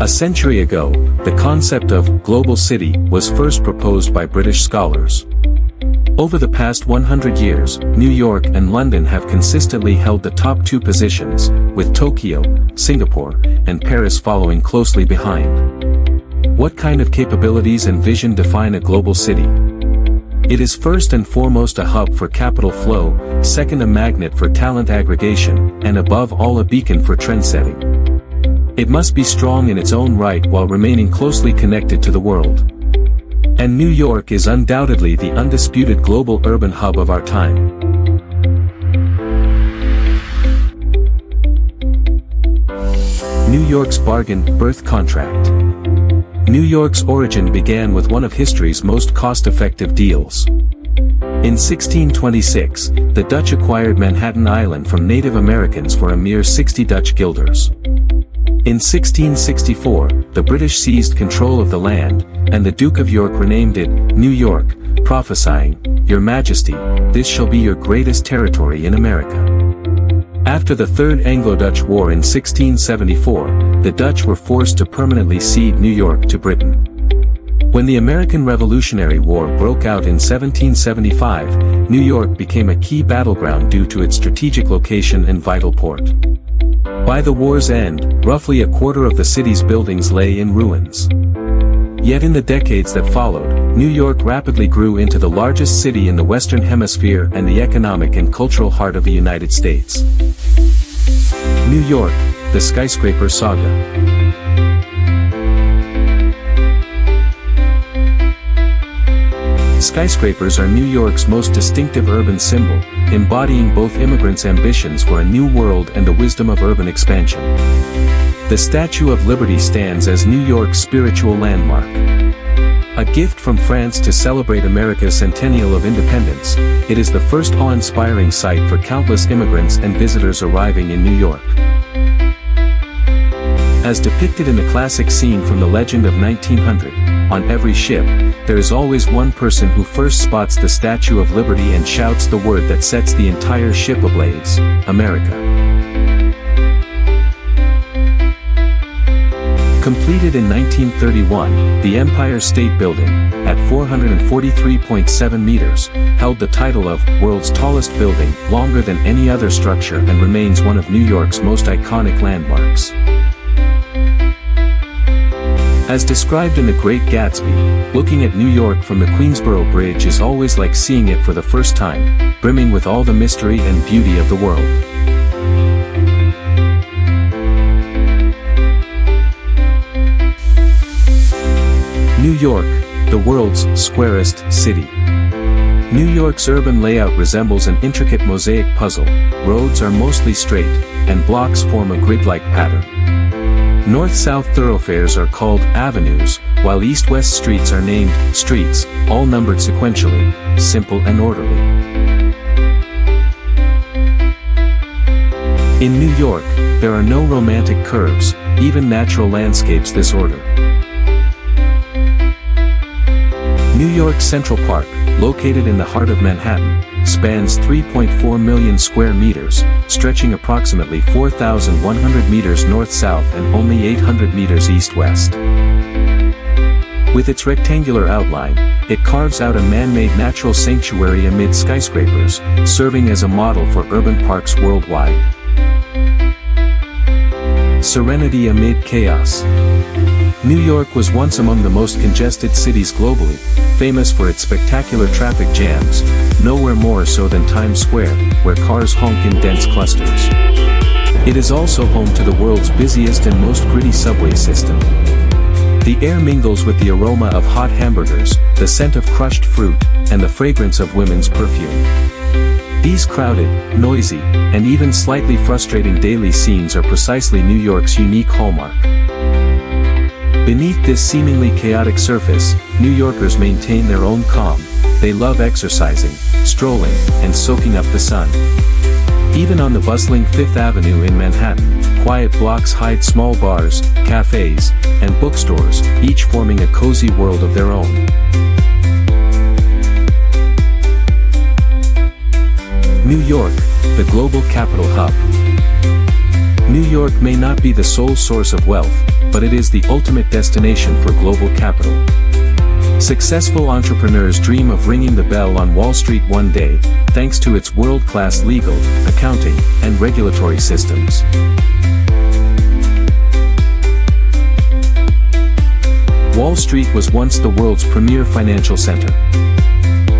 A century ago, the concept of global city was first proposed by British scholars. Over the past 100 years, New York and London have consistently held the top two positions, with Tokyo, Singapore, and Paris following closely behind. What kind of capabilities and vision define a global city? It is first and foremost a hub for capital flow, second a magnet for talent aggregation, and above all a beacon for trendsetting. It must be strong in its own right while remaining closely connected to the world. And New York is undoubtedly the undisputed global urban hub of our time. New York's bargain birth contract. New York's origin began with one of history's most cost-effective deals. In 1626, the Dutch acquired Manhattan Island from Native Americans for a mere 60 Dutch guilders. In 1664, the British seized control of the land, and the Duke of York renamed it New York, prophesying, "Your Majesty, this shall be your greatest territory in America." After the Third Anglo-Dutch War in 1674, the Dutch were forced to permanently cede New York to Britain. When the American Revolutionary War broke out in 1775, New York became a key battleground due to its strategic location and vital port. By the war's end, roughly a quarter of the city's buildings lay in ruins. Yet in the decades that followed, New York rapidly grew into the largest city in the Western Hemisphere and the economic and cultural heart of the United States. New York, the skyscraper saga. Skyscrapers are New York's most distinctive urban symbol, embodying both immigrants' ambitions for a new world and the wisdom of urban expansion. The Statue of Liberty stands as New York's spiritual landmark. A gift from France to celebrate America's centennial of independence, it is the first awe-inspiring sight for countless immigrants and visitors arriving in New York. As depicted in the classic scene from the legend of 1900, on every ship, there is always one person who first spots the Statue of Liberty and shouts the word that sets the entire ship ablaze: America. Completed in 1931, the Empire State Building, at 443.7 meters, held the title of world's tallest building, longer than any other structure, and remains one of New York's most iconic landmarks. As described in The Great Gatsby, looking at New York from the Queensboro Bridge is always like seeing it for the first time, brimming with all the mystery and beauty of the world. New York, the world's squarest city. New York's urban layout resembles an intricate mosaic puzzle. Roads are mostly straight, and blocks form a grid-like pattern. North-south thoroughfares are called avenues, while east-west streets are named streets, all numbered sequentially, simple and orderly. In New York, there are no romantic curves, even natural landscapes this order. New York Central Park, located in the heart of Manhattan, spans 3.4 million square meters, stretching approximately 4,100 meters north-south and only 800 meters east-west. With its rectangular outline, it carves out a man-made natural sanctuary amid skyscrapers, serving as a model for urban parks worldwide. Serenity amid chaos. New York was once among the most congested cities globally, famous for its spectacular traffic jams, nowhere more so than Times Square, where cars honk in dense clusters. It is also home to the world's busiest and most gritty subway system. The air mingles with the aroma of hot hamburgers, the scent of crushed fruit, and the fragrance of women's perfume. These crowded, noisy, and even slightly frustrating daily scenes are precisely New York's unique hallmark. Beneath this seemingly chaotic surface, New Yorkers maintain their own calm. They love exercising, strolling, and soaking up the sun. Even on the bustling Fifth Avenue in Manhattan, quiet blocks hide small bars, cafes, and bookstores, each forming a cozy world of their own. New York, the global capital hub. New York may not be the sole source of wealth, but it is the ultimate destination for global capital. Successful entrepreneurs dream of ringing the bell on Wall Street one day, thanks to its world-class legal, accounting, and regulatory systems. Wall Street was once the world's premier financial center.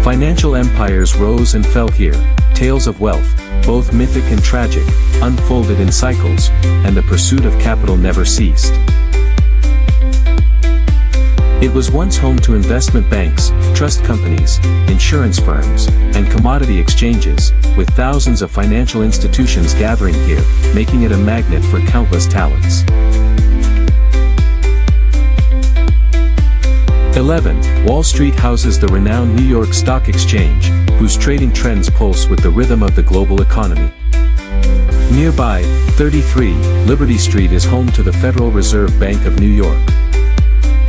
Financial empires rose and fell here, tales of wealth, both mythic and tragic, unfolded in cycles, and the pursuit of capital never ceased. It was once home to investment banks, trust companies, insurance firms, and commodity exchanges, with thousands of financial institutions gathering here, making it a magnet for countless talents. 11. Wall Street houses the renowned New York Stock Exchange, whose trading trends pulse with the rhythm of the global economy. Nearby, 33, Liberty Street is home to the Federal Reserve Bank of New York.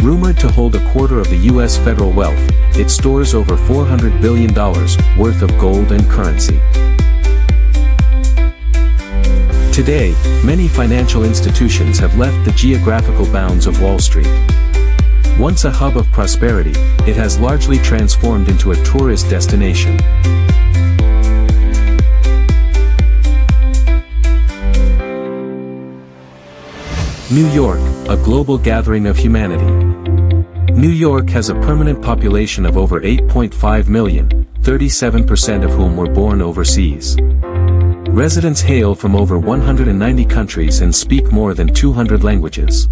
Rumored to hold a quarter of the U.S. federal wealth, it stores over $400 billion worth of gold and currency. Today, many financial institutions have left the geographical bounds of Wall Street. Once a hub of prosperity, it has largely transformed into a tourist destination. New York, a global gathering of humanity. New York has a permanent population of over 8.5 million, 37% of whom were born overseas. Residents hail from over 190 countries and speak more than 200 languages.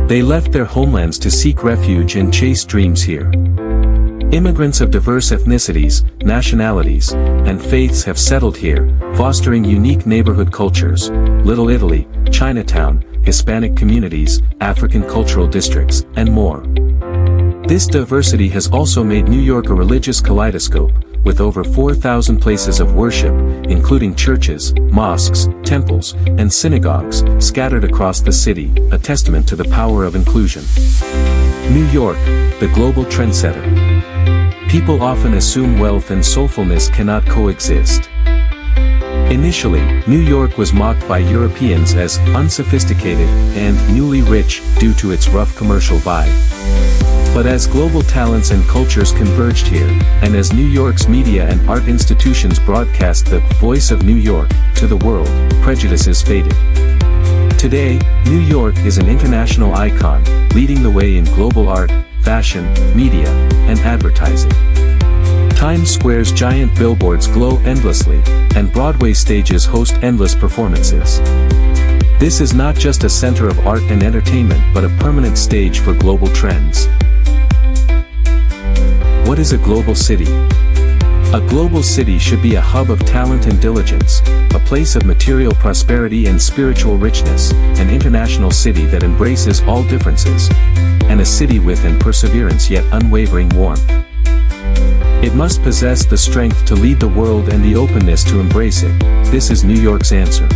They left their homelands to seek refuge and chase dreams here. Immigrants of diverse ethnicities, nationalities, and faiths have settled here, fostering unique neighborhood cultures, Little Italy, Chinatown, Hispanic communities, African cultural districts, and more. This diversity has also made New York a religious kaleidoscope, with over 4,000 places of worship, including churches, mosques, temples, and synagogues, scattered across the city, a testament to the power of inclusion. New York, the global trendsetter. People often assume wealth and soulfulness cannot coexist. Initially, New York was mocked by Europeans as unsophisticated and newly rich due to its rough commercial vibe. But as global talents and cultures converged here, and as New York's media and art institutions broadcast the voice of New York to the world, prejudices faded. Today, New York is an international icon, leading the way in global art, fashion, media, and advertising. Times Square's giant billboards glow endlessly, and Broadway stages host endless performances. This is not just a center of art and entertainment but a permanent stage for global trends. What is a global city? A global city should be a hub of talent and diligence, a place of material prosperity and spiritual richness, an international city that embraces all differences, and a city with an perseverance yet unwavering warmth. It must possess the strength to lead the world and the openness to embrace it. This is New York's answer.